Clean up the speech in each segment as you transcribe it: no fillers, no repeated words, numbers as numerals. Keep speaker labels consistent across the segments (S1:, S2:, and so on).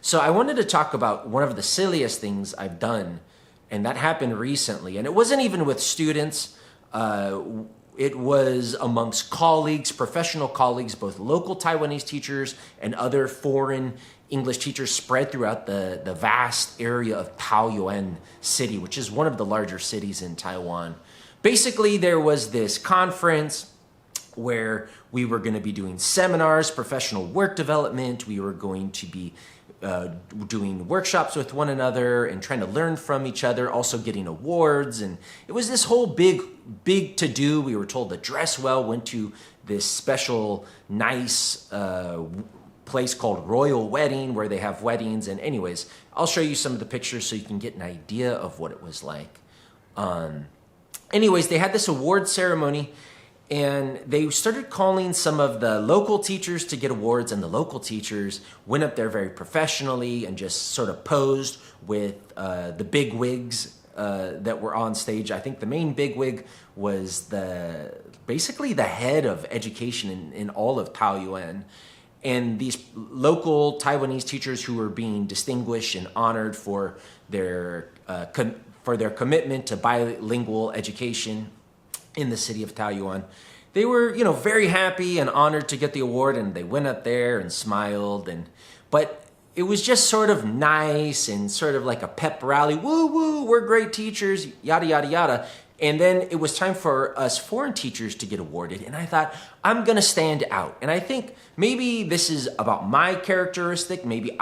S1: So I wanted to talk about one of the silliest things I've done, and that happened recently. And it wasn't even with students. It was amongst colleagues, professional colleagues, both local Taiwanese teachers and other foreign English teachers spread throughout the vast area of Taoyuan City, which is one of the larger cities in Taiwan. Basically, there was this conference where we were going to be doing seminars, professional work development. We were going to be doing workshops with one another and trying to learn from each other, also getting awards. And it was this whole big to-do. We were told to dress well, went to this special nice place called Royal Wedding where they have weddings. And anyways, I'll show you some of the pictures so you can get an idea of what it was like. Anyways, they had this award ceremony, and they started calling some of the local teachers to get awards, and the local teachers went up there very professionally and just sort of posed with the big wigs that were on stage. I think the main big wig was basically the head of education in all of Taoyuan. And these local Taiwanese teachers who were being distinguished and honored for their commitment to bilingual education in the city of Taoyuan, they were, very happy and honored to get the award, and they went up there and smiled. But it was just sort of nice and sort of like a pep rally. Woo woo, we're great teachers, yada yada yada. And then it was time for us foreign teachers to get awarded, and I thought, I'm gonna stand out. And I think maybe this is about my characteristic. Maybe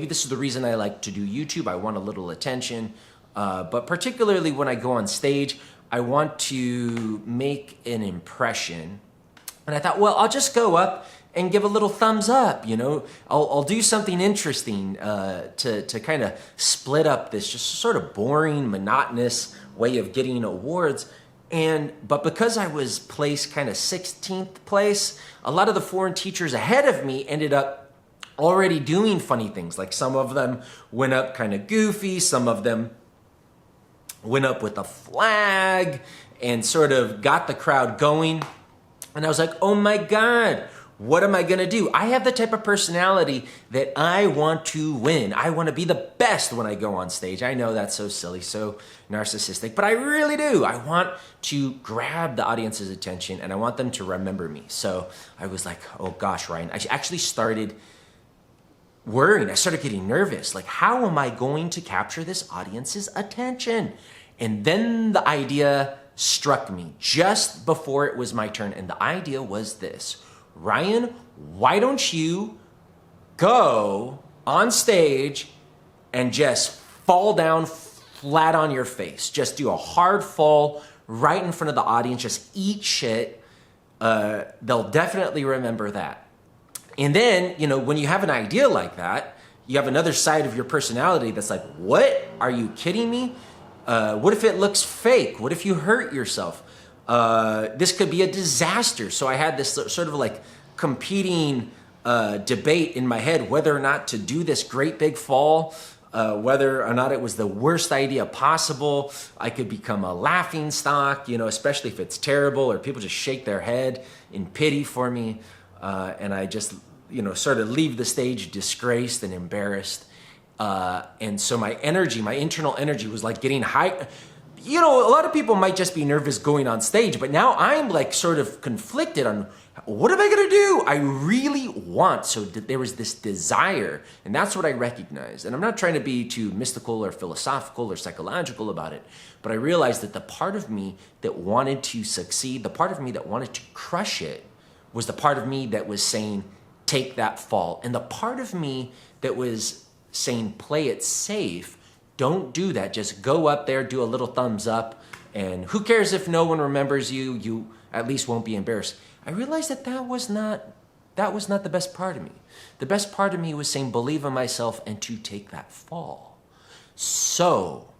S1: this is the reason I like to do YouTube. I want a little attention, but particularly when I go on stage, I want to make an impression. And I thought, well, I'll just go up and give a little thumbs up, I'll do something interesting to kind of split up this just sort of boring, monotonous way of getting awards. But because I was placed kind of 16th place, a lot of the foreign teachers ahead of me ended up already doing funny things. Like some of them went up kind of goofy, some of them went up with a flag and sort of got the crowd going. And I was like, oh my God, what am I gonna do? I have the type of personality that I want to win. I want to be the best when I go on stage. I know that's so silly, so narcissistic, but I really do. I want to grab the audience's attention and I want them to remember me. So I was like, oh gosh, Ryan, I actually started worrying. I started getting nervous. Like, how am I going to capture this audience's attention? And then the idea struck me just before it was my turn. And the idea was this: Ryan, why don't you go on stage and just fall down flat on your face? Just do a hard fall right in front of the audience. Just eat shit. They'll definitely remember that. And then, when you have an idea like that, you have another side of your personality that's like, what? Are you kidding me? What if it looks fake? What if you hurt yourself? This could be a disaster. So I had this sort of like competing debate in my head whether or not to do this great big fall, whether or not it was the worst idea possible. I could become a laughing stock, especially if it's terrible or people just shake their head in pity for me. And I just, sort of leave the stage disgraced and embarrassed. And so my internal energy was like getting high. A lot of people might just be nervous going on stage, but now I'm like sort of conflicted on what am I going to do? I really want. So there was this desire, and that's what I recognized. And I'm not trying to be too mystical or philosophical or psychological about it, but I realized that the part of me that wanted to succeed, the part of me that wanted to crush it, was the part of me that was saying, take that fall. And the part of me that was saying, play it safe, don't do that. Just go up there, do a little thumbs up, and who cares if no one remembers you? You at least won't be embarrassed. I realized that was not the best part of me. The best part of me was saying, believe in myself and to take that fall. So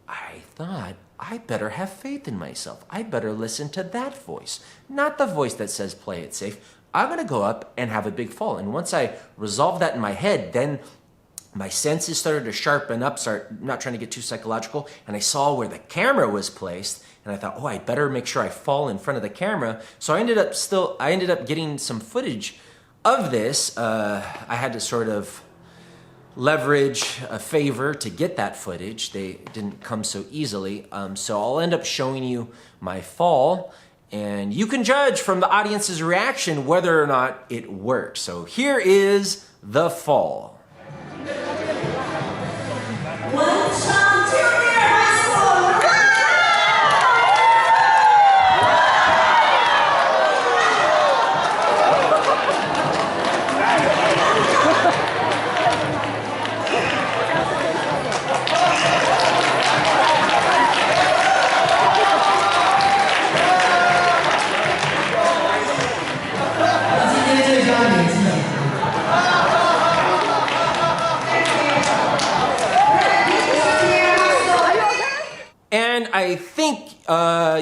S1: I thought, I better have faith in myself. I better listen to that voice, not the voice that says play it safe. I'm going to go up and have a big fall. And once I resolved that in my head, then my senses started to sharpen up, not trying to get too psychological, and I saw where the camera was placed, and I thought, oh, I better make sure I fall in front of the camera. So I ended up getting some footage of this. I had to sort of leverage a favor to get that footage. They didn't come so easily. So I'll end up showing you my fall, and you can judge from the audience's reaction whether or not it worked. So here is the fall. And I think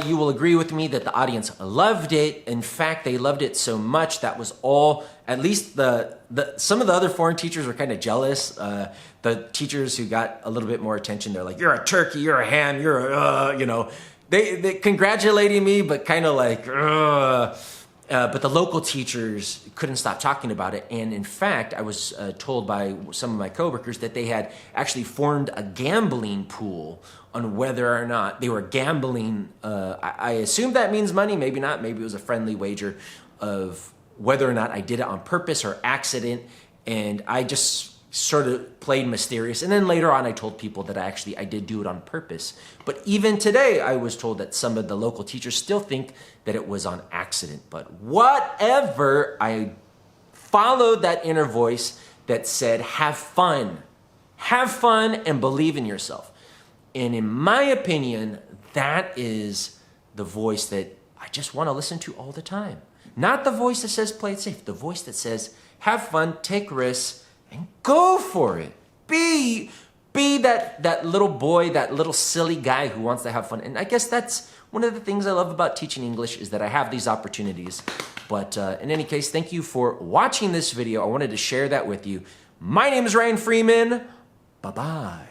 S1: you will agree with me that the audience loved it. In fact, they loved it so much that was all, at least some of the other foreign teachers were kind of jealous. The teachers who got a little bit more attention, they're like, you're a turkey, you're a ham, you're a, they congratulating me, but kind of like, but the local teachers couldn't stop talking about it. And in fact, I was told by some of my coworkers that they had actually formed a gambling pool on whether or not they were gambling. I assume that means money, maybe not. Maybe it was a friendly wager of whether or not I did it on purpose or accident. And I just sort of played mysterious. And then later on, I told people that I did do it on purpose. But even today, I was told that some of the local teachers still think that it was on accident. But whatever, I followed that inner voice that said, have fun and believe in yourself. And in my opinion, that is the voice that I just want to listen to all the time. Not the voice that says play it safe, the voice that says have fun, take risks, and go for it. Be that little boy, that little silly guy who wants to have fun. And I guess that's one of the things I love about teaching English is that I have these opportunities. But in any case, thank you for watching this video. I wanted to share that with you. My name is Ryan Freeman. Bye-bye.